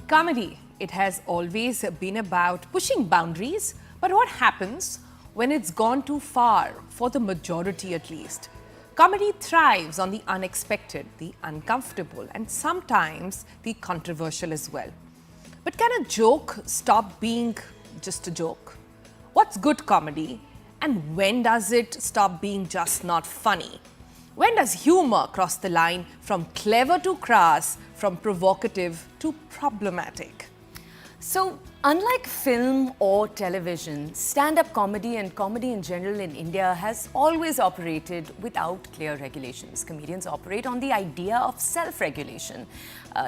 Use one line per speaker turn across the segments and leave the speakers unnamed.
Comedy, it has always been about pushing boundaries, but what happens when it's gone too far, for the majority at least? Comedy thrives on the unexpected, the uncomfortable, and sometimes the controversial as well. But can a joke stop being just a joke? What's good comedy? And when does it stop being just not funny? When does humor cross the line from clever to crass, from provocative to problematic?
So, unlike film or television, stand-up comedy and comedy in general in India has always operated without clear regulations. Comedians operate on the idea of self-regulation.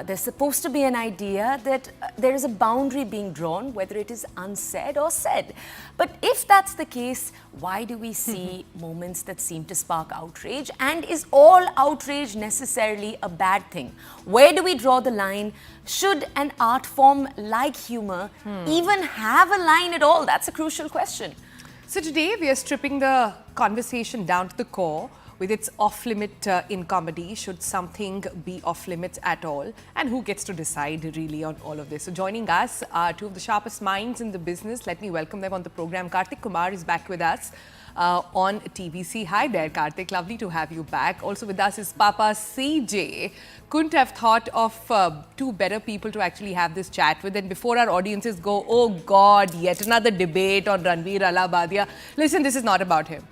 There's supposed to be an idea that there is a boundary being drawn, whether it is unsaid or said. But if that's the case, why do we see moments that seem to spark outrage? And is all outrage necessarily a bad thing? Where do we draw the line? Should an art form like humor even have a line at all? That's a crucial question.
So today we are stripping the conversation down to the core with its off-limit in comedy. Should something be off-limits at all? And who gets to decide really on all of this? So joining us are two of the sharpest minds in the business. Let me welcome them on the program. Karthik Kumar is back with us on TVC. Hi there, Karthik. Lovely to have you back. Also with us is Papa CJ. Couldn't have thought of two better people to actually have this chat with. And before our audiences go, oh God, yet another debate on Ranveer Allahabadiya. Listen, this is not about him.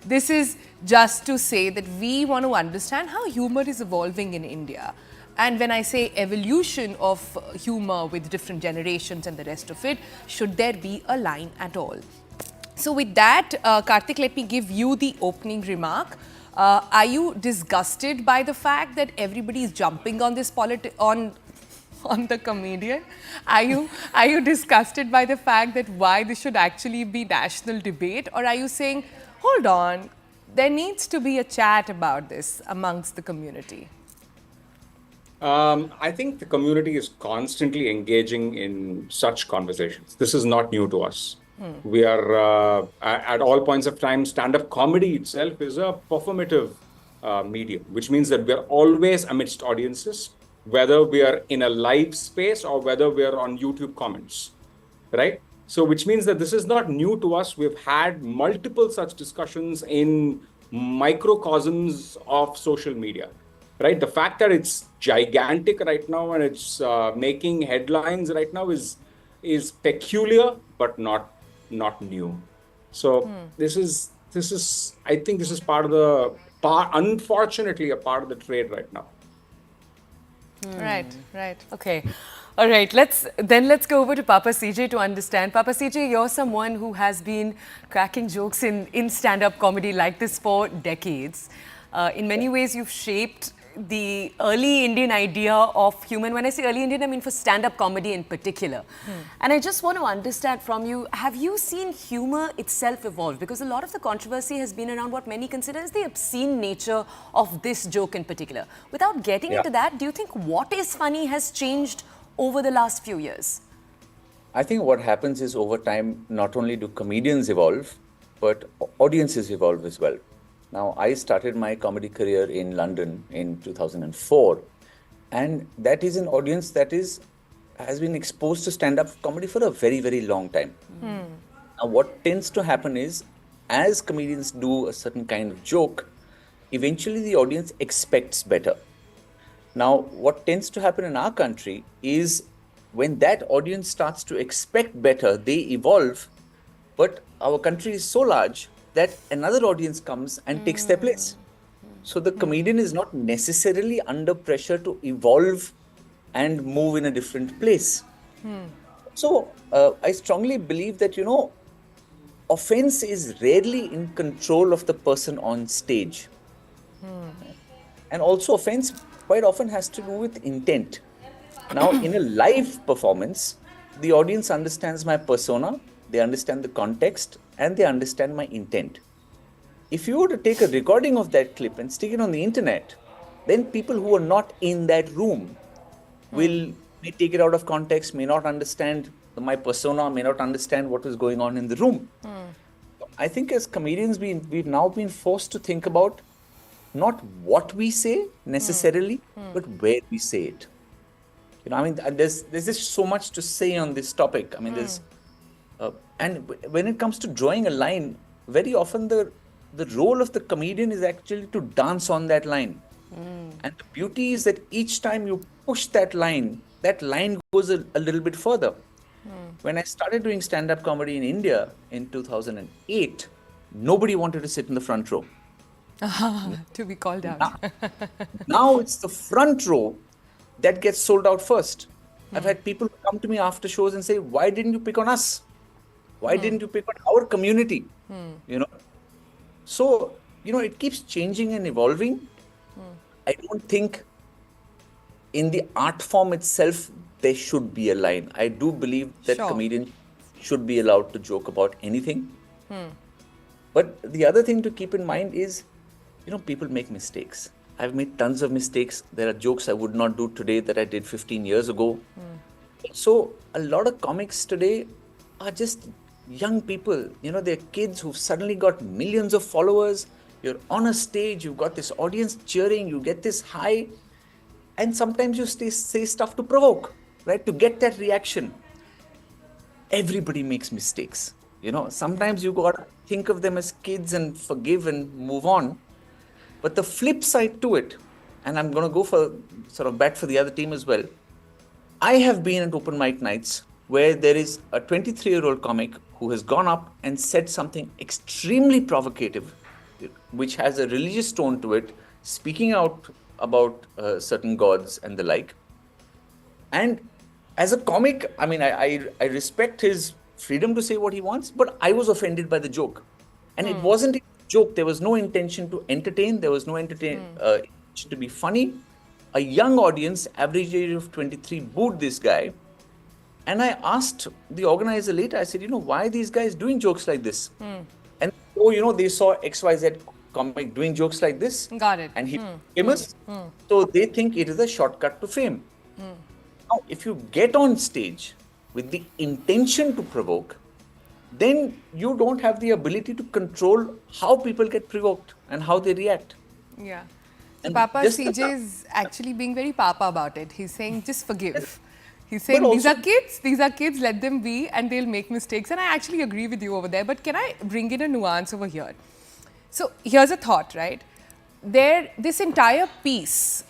This is just to say that we want to understand how humor is evolving in India. And when I say evolution of humor with different generations and the rest of it, should there be a line at all? So with that, Karthik, let me give you the opening remark. Are you disgusted by the fact that everybody is jumping on this on the comedian? Are you disgusted by the fact that why this should actually be national debate? Or are you saying, hold on, there needs to be a chat about this amongst the community?
I think the community is constantly engaging in such conversations. This is not new to us. We are, at all points of time, stand-up comedy itself is a performative medium, which means that we are always amidst audiences, whether we are in a live space or whether we are on YouTube comments, right? So which means that this is not new to us. We've had multiple such discussions in microcosms of social media, right? The fact that it's gigantic right now and it's making headlines right now is peculiar, but not new. So this is I think this is unfortunately a part of the trade right now.
Right.
Okay. All right, let's go over to Papa CJ to understand. Papa CJ, you're someone who has been cracking jokes in stand-up comedy like this for decades. In many ways, you've shaped the early Indian idea of humor. When I say early Indian, I mean for stand-up comedy in particular. And I just want to understand from you, have you seen humor itself evolve? Because a lot of the controversy has been around what many consider as the obscene nature of this joke in particular. Without getting into that, do you think what is funny has changed over the last few years?
I think what happens is over time, not only do comedians evolve, but audiences evolve as well. Now, I started my comedy career in London in 2004, and that is an audience that has been exposed to stand-up comedy for a very, very long time. Now, what tends to happen is, as comedians do a certain kind of joke, eventually the audience expects better. Now, what tends to happen in our country is when that audience starts to expect better, they evolve, but our country is so large that another audience comes and takes their place. So the comedian is not necessarily under pressure to evolve and move in a different place. So I strongly believe that, offense is rarely in control of the person on stage. And also offense quite often has to do with intent. Now, in a live performance, the audience understands my persona, they understand the context, and they understand my intent. If you were to take a recording of that clip and stick it on the internet, then people who are not in that room may take it out of context, may not understand my persona, may not understand what is going on in the room. I think as comedians, we've now been forced to think about not what we say necessarily, but where we say it. I mean, there's just so much to say on this topic. I mean, and when it comes to drawing a line, very often the role of the comedian is actually to dance on that line. And the beauty is that each time you push that line goes a little bit further. When I started doing stand-up comedy in India in 2008, nobody wanted to sit in the front row.
To be called out.
Now it's the front row that gets sold out first. I've had people come to me after shows and say, why didn't you pick on us? Why didn't you pick on our community? So, it keeps changing and evolving. I don't think in the art form itself, there should be a line. I do believe that comedians should be allowed to joke about anything. But the other thing to keep in mind is, people make mistakes. I've made tons of mistakes. There are jokes I would not do today that I did 15 years ago. So a lot of comics today are just young people. They're kids who've suddenly got millions of followers. You're on a stage, you've got this audience cheering, you get this high. And sometimes you say stuff to provoke, right? To get that reaction. Everybody makes mistakes. Sometimes you got to think of them as kids and forgive and move on. But the flip side to it, and I'm going to go for sort of bet for the other team as well. I have been at open mic nights where there is a 23-year-old comic who has gone up and said something extremely provocative, which has a religious tone to it, speaking out about certain gods and the like. And as a comic, I mean, I respect his freedom to say what he wants, but I was offended by the joke. And it wasn't a joke. There was no intention to entertain. There was no intention to be funny. A young audience, average age of 23, booed this guy. And I asked the organizer later, I said, why are these guys doing jokes like this? And they saw XYZ comic doing jokes like this.
Got it.
And he's famous. So they think it is a shortcut to fame. Now, if you get on stage with the intention to provoke, then you don't have the ability to control how people get provoked and how they react.
Yeah. So
And
Papa
just
CJ is actually being very Papa about it. He's saying, just forgive. He's saying, these are kids, let them be, and they'll make mistakes. And I actually agree with you over there. But can I bring in a nuance over here? So here's a thought, right? This entire piece,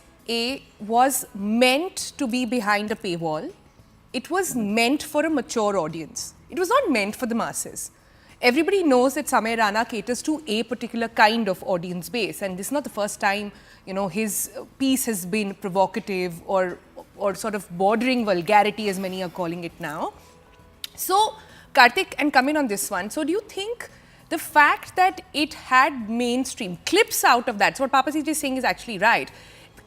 was meant to be behind a paywall. It was meant for a mature audience. It was not meant for the masses. Everybody knows that Samay Rana caters to a particular kind of audience base. And this is not the first time, his piece has been provocative or sort of bordering vulgarity, as many are calling it now. So, Karthik, and come in on this one. So, do you think the fact that it had mainstream clips out of that, so what Papa CJ is saying is actually right.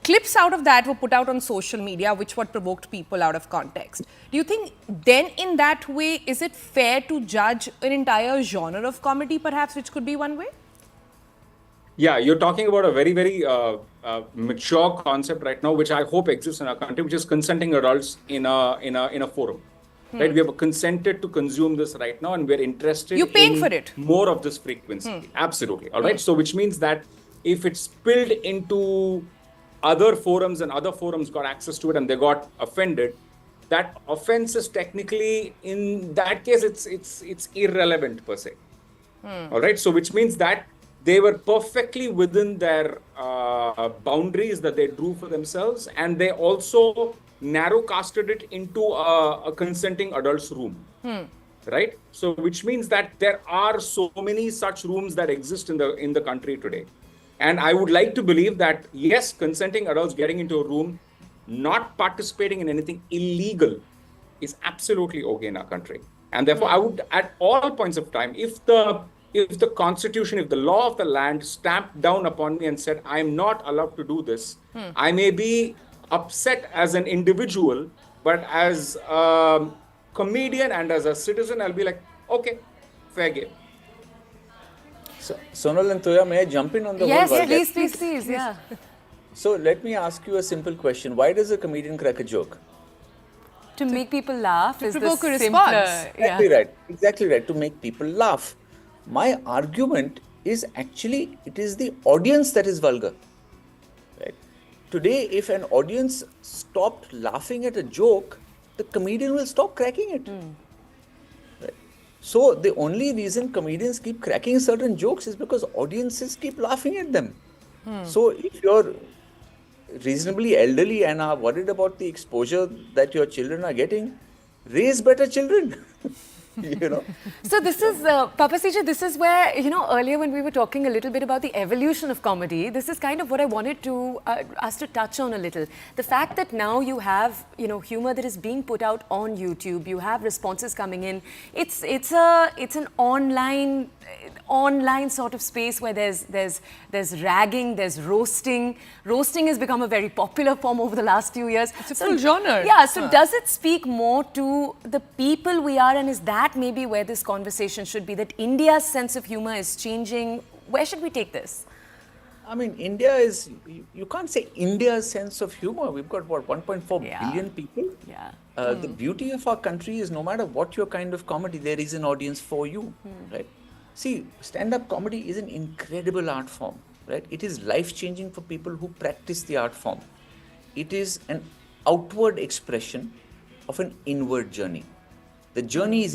Clips out of that were put out on social media, which what provoked people out of context. Do you think then in that way, is it fair to judge an entire genre of comedy perhaps, which could be one way?
Yeah, you're talking about a very, very mature concept right now, which I hope exists in our country, which is consenting adults in a forum. Right, we have consented to consume this right now, and we're interested.
You're paying
in
for it.
More of this frequency. Absolutely. All right. So, which means that if it's spilled into other forums and other forums got access to it and they got offended, that offense is technically, in that case, it's irrelevant per se. All right. So, which means that they were perfectly within their boundaries that they drew for themselves, and they also narrow casted it into a consenting adult's room. Right? So, which means that there are so many such rooms that exist in the country today. And I would like to believe that, yes, consenting adults getting into a room, not participating in anything illegal is absolutely okay in our country. And therefore, I would, at all points of time, if the constitution, if the law of the land stamped down upon me and said, I am not allowed to do this, I may be upset as an individual, but as a comedian and as a citizen, I'll be like, okay, fair game.
So, Sonal and Toya, may I jump in on the
Yes,
whole vulgar?
please, yeah.
So let me ask you a simple question. Why does a comedian crack a joke?
To make people laugh is the
provoke a
simpler.
response.
Exactly right. To make people laugh. My argument is actually, it is the audience that is vulgar. Right? today, if an audience stopped laughing at a joke, the comedian will stop cracking it. Right? So the only reason comedians keep cracking certain jokes is because audiences keep laughing at them. So if you're reasonably elderly and are worried about the exposure that your children are getting, raise better children. You know.
So this is, Papa CJ, this is where, earlier when we were talking a little bit about the evolution of comedy, this is kind of what I wanted to us to touch on a little. The fact that now you have, humor that is being put out on YouTube, you have responses coming in. It's an online sort of space where there's ragging, there's roasting. Roasting has become a very popular form over the last few years.
It's a full genre.
Yeah, so does it speak more to the people we are, and is that maybe where this conversation should be, that India's sense of humor is changing? Where should we take this?
I mean, India is, you can't say India's sense of humor. We've got, what, 1.4 billion people?
Yeah.
The beauty of our country is no matter what your kind of comedy, there is an audience for you, right? See, stand-up comedy is an incredible art form, right? It is life-changing for people who practice the art form. It is an outward expression of an inward journey. The journey is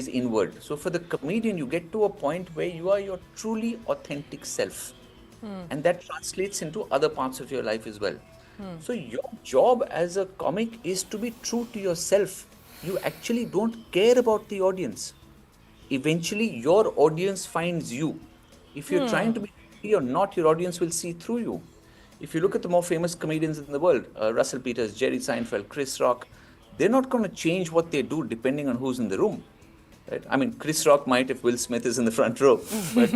inward. So for the comedian, you get to a point where you are your truly authentic self. And that translates into other parts of your life as well. So your job as a comic is to be true to yourself. You actually don't care about the audience. Eventually, your audience finds you. If you're trying to be free or not, your audience will see through you. If you look at the more famous comedians in the world, Russell Peters, Jerry Seinfeld, Chris Rock, they're not going to change what they do depending on who's in the room. Right? I mean, Chris Rock might if Will Smith is in the front row. But,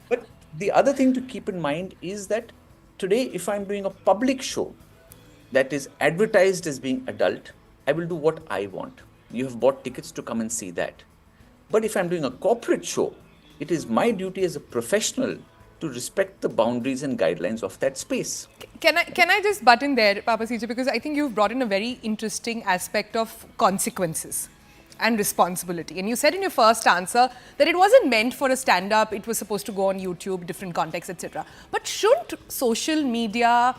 but the other thing to keep in mind is that today, if I'm doing a public show that is advertised as being adult, I will do what I want. You have bought tickets to come and see that. But if I'm doing a corporate show, it is my duty as a professional to respect the boundaries and guidelines of that space.
Can I just butt in there, Papa CJ, because I think you've brought in a very interesting aspect of consequences and responsibility. And you said in your first answer that it wasn't meant for a stand-up, it was supposed to go on YouTube, different contexts, etc. But shouldn't social media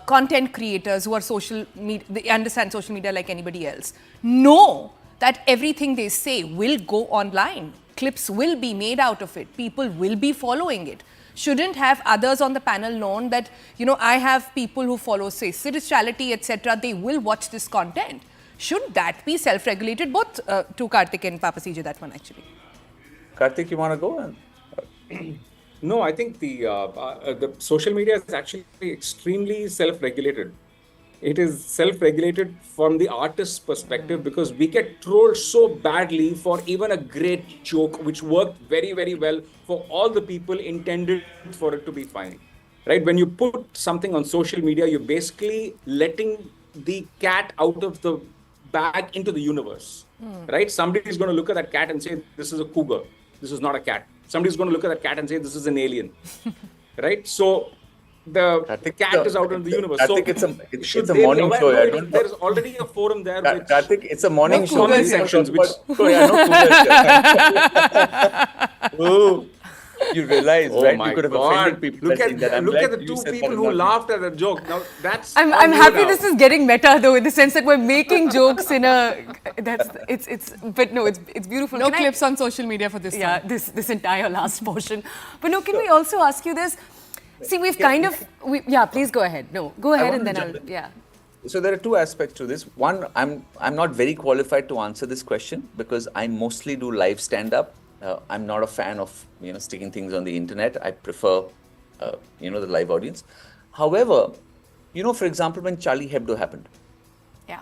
content creators who are social media, they understand social media like anybody else, know that everything they say will go online? Clips will be made out of it. People will be following it. Shouldn't have others on the panel known that, I have people who follow, say, spirituality, etc. They will watch this content. Should that be self-regulated? Both to Karthik and Papa CJ, that one actually.
Karthik, you want to go?
No, I think the social media is actually extremely self-regulated. It is self-regulated from the artist's perspective because we get trolled so badly for even a great joke which worked very, very well for all the people intended for it to be funny. Right? When you put something on social media, you're basically letting the cat out of the bag into the universe. Right? Somebody is going to look at that cat and say, this is a cougar. This is not a cat. Somebody's going to look at that cat and say, this is an alien. Right? So the cat is out in the universe.
Karthik,
so
it's a morning show.
There's already a forum there.
Karthik, it's a morning show.
Comment sections.
Oh, you realize,
Oh
right?
my
You could have
God.
offended people.
Look
by
at
saying that. I'm
look
glad
at the
you
two
said
people
that
who
and not
laughed at the joke. Now that's.
I'm
on you
happy
now.
this is getting meta though, in the sense that we're making jokes in a, but no, it's beautiful.
No
Can
clips on social media for this
Yeah,
time.
this entire last portion. But no, can we also ask you this? See, we've kind of, please go ahead. No, go ahead and then I'll,
So there are two aspects to this. One, I'm not very qualified to answer this question because I mostly do live stand-up. I'm not a fan of sticking things on the internet. I prefer the live audience. However, for example, when Charlie Hebdo happened.
Yeah.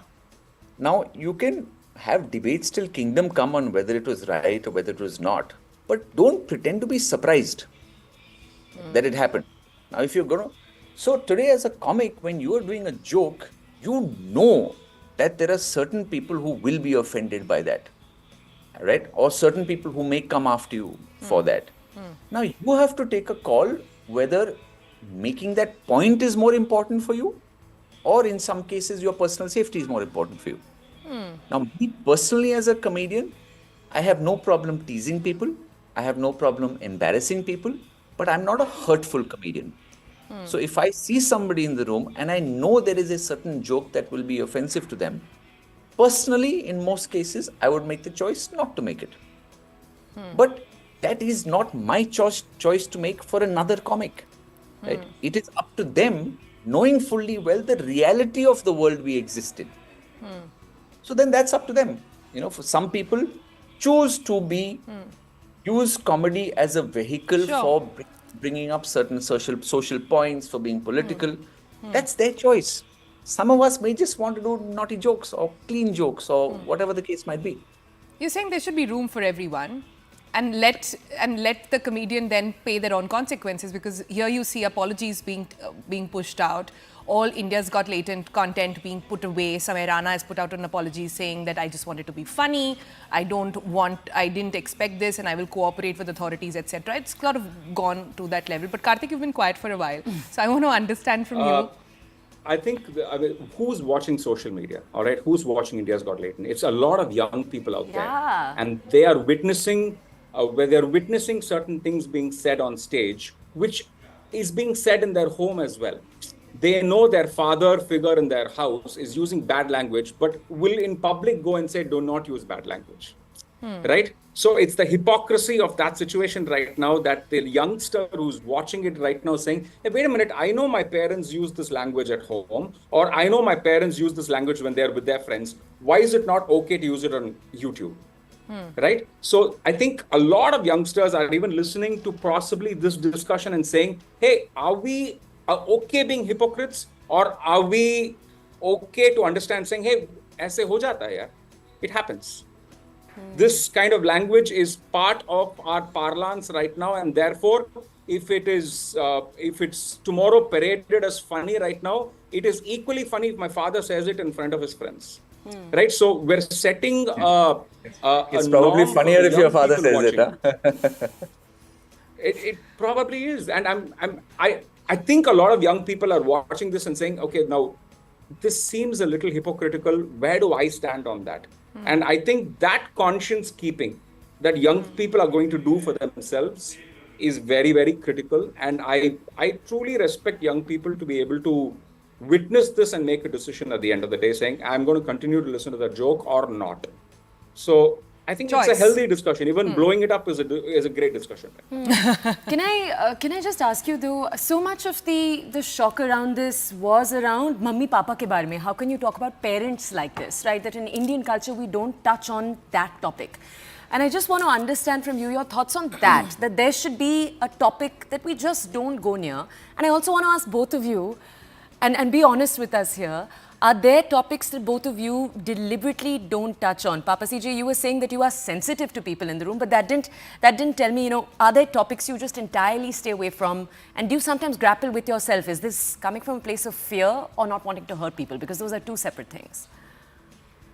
Now you can have debates till kingdom come on whether it was right or whether it was not, but don't pretend to be surprised that it happened. Now, if you're going to... So today as a comic, when you are doing a joke, you know that there are certain people who will be offended by that, right? Or certain people who may come after you for that. Now, you have to take a call whether making that point is more important for you or in some cases your personal safety is more important for you. Now, me personally as a comedian, I have no problem teasing people. I have no problem embarrassing people. But I'm not a hurtful comedian. So if I see somebody in the room and I know there is a certain joke that will be offensive to them, personally, in most cases, I would make the choice not to make it. But that is not my choice to make for another comic. Right? It is up to them, knowing fully well the reality of the world we exist in. So then that's up to them. For some people, choose to use comedy as a vehicle for bringing up certain social points, for being political. That's their choice. Some of us may just want to do naughty jokes or clean jokes or whatever the case might be.
You're saying there should be room for everyone, and let the comedian then pay their own consequences, because here you see apologies being pushed out. All India's Got Latent content being put away. Samay Rana has put out an apology saying that I just wanted to be funny. I didn't expect this, and I will cooperate with authorities, etc. It's sort of gone to that level. But Karthik, you've been quiet for a while, so I want to understand from you.
I think, who's watching social media, all right? Who's watching India's Got Latent? It's a lot of young people out there. And they are witnessing, where they're witnessing certain things being said on stage, which is being said in their home as well. They know their father figure in their house is using bad language, but will in public go and say, do not use bad language, right? So it's the hypocrisy of that situation right now, that the youngster who's watching it right now saying, hey, wait a minute, I know my parents use this language at home, or I know my parents use this language when they're with their friends. Why is it not okay to use it on YouTube? Right? So I think a lot of youngsters are even listening to possibly this discussion and saying, hey, are we okay being hypocrites, or are we okay to understand saying, hey, aise ho jata hai yaar. It happens. This kind of language is part of our parlance right now, and therefore, if it's tomorrow paraded as funny right now, it is equally funny if my father says it in front of his friends. Right? So we're setting
it's probably funnier if your father says it, huh?
It probably is. And I think a lot of young people are watching this and saying, okay, now this seems a little hypocritical. Where do I stand on that? And I think that conscience keeping that young people are going to do for themselves is very, very critical. And I truly respect young people to be able to witness this and make a decision at the end of the day saying, I'm going to continue to listen to that joke or not. So I think it's a healthy discussion. Even blowing it up is a great discussion.
Can I just ask you though, so much of the shock around this was around Mummy Papa ke baare mein. How can you talk about parents like this, right? That in Indian culture, we don't touch on that topic. And I just want to understand from you your thoughts on that, that there should be a topic that we just don't go near. And I also want to ask both of you, and be honest with us here, are there topics that both of you deliberately don't touch on? Papa CJ, you were saying that you are sensitive to people in the room, but that didn't tell me, are there topics you just entirely stay away from? And do you sometimes grapple with yourself? Is this coming from a place of fear or not wanting to hurt people? Because those are two separate things.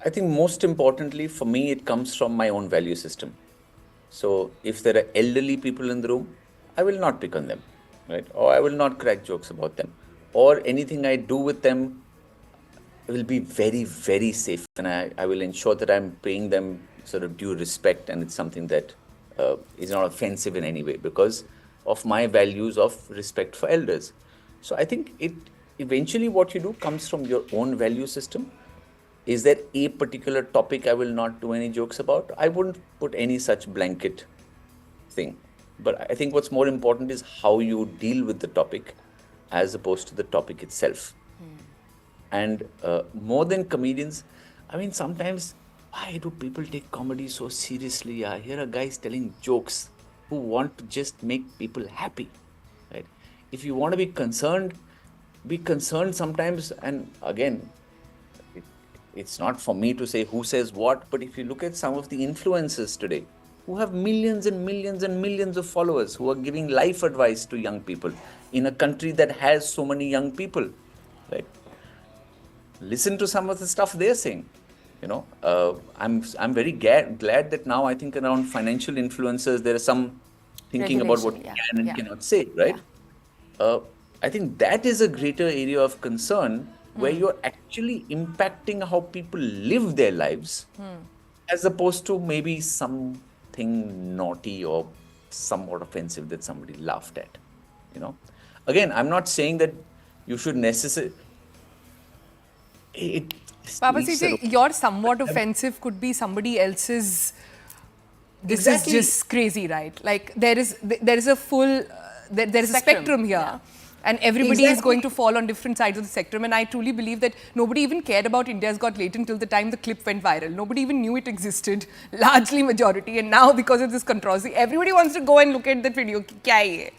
I think most importantly for me, it comes from my own value system. So if there are elderly people in the room, I will not pick on them, right? Or I will not crack jokes about them. Or anything I do with them will be very, very safe. And I will ensure that I'm paying them sort of due respect, and it's something that is not offensive in any way because of my values of respect for elders. So I think eventually what you do comes from your own value system. Is there a particular topic I will not do any jokes about? I wouldn't put any such blanket thing. But I think what's more important is how you deal with the topic as opposed to the topic itself. And more than comedians, I mean, sometimes, why do people take comedy so seriously? Here are guys telling jokes who want to just make people happy, right? If you want to be concerned sometimes. And again, it's not for me to say who says what, but if you look at some of the influencers today who have millions and millions and millions of followers who are giving life advice to young people in a country that has so many young people, right? Listen to some of the stuff they're saying. I'm very glad that now I think around financial influencers there is some thinking about what you can and cannot say, right? I think that is a greater area of concern where you're actually impacting how people live their lives as opposed to maybe something naughty or somewhat offensive that somebody laughed at. again, I'm not saying that you should necessarily.
Papa CJ, your somewhat offensive could be somebody else's. This
Exactly.
is just crazy, right? Like there is a full there is a spectrum here. And everybody is going to fall on different sides of the spectrum. And I truly believe that nobody even cared about India's Got Talent till the time the clip went viral. Nobody even knew it existed, largely majority. And now, because of this controversy, everybody wants to go and look at that video. Kya hai ye?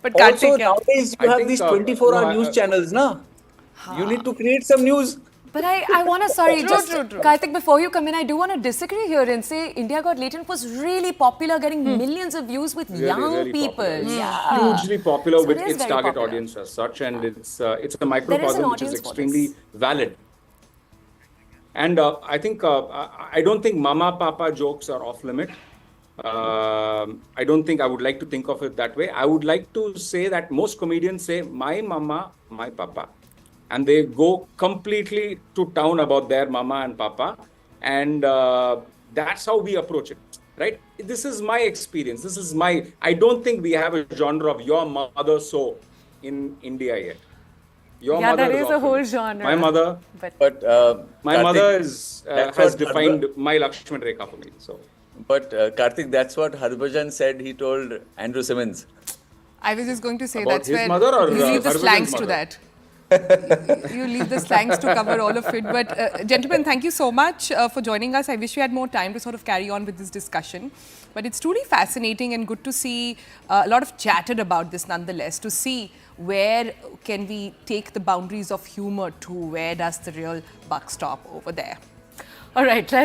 But
Also,
Karthik,
nowadays you
I
have
think,
these 24-hour
no,
news channels, na? You need to create some news.
But I want to, sorry,
True,
just
true, true.
Karthik, before you come in, I do want to disagree here and say India Got Talent was really popular, getting millions of views with young people.
Popular. It's
Yeah.
hugely popular
So
with
it is
its
very
target
popular.
audience as such, and it's a
There is an
microcosm which is
audience for
extremely
this.
valid. And I think I don't think mama papa jokes are off limit. I don't think I would like to think of it that way. I would like to say that most comedians say my mama, my papa, and they go completely to town about their mama and papa, and that's how we approach it, right? This is my experience. This is my. I don't think we have a genre of your mother so in India yet. Your
Yeah,
mother
there is
off
a whole
limits.
genre.
My mother.
But
My
Karthik,
mother is
that's
has
what
defined my Lakshman Rekha for me. So
But Karthik, that's what Harbhajan said. He told Andrew Simmons.
I was just going to say
About
that's
his
where
mother or,
you leave the
Harbhajan's
slangs to
mother?
that. You leave the slangs to cover all of it. But gentlemen, thank you so much for joining us. I wish we had more time to sort of carry on with this discussion. But it's truly fascinating and good to see a lot of chatter about this nonetheless, to see where can we take the boundaries of humor to, where does the real buck stop over there.
All right, let's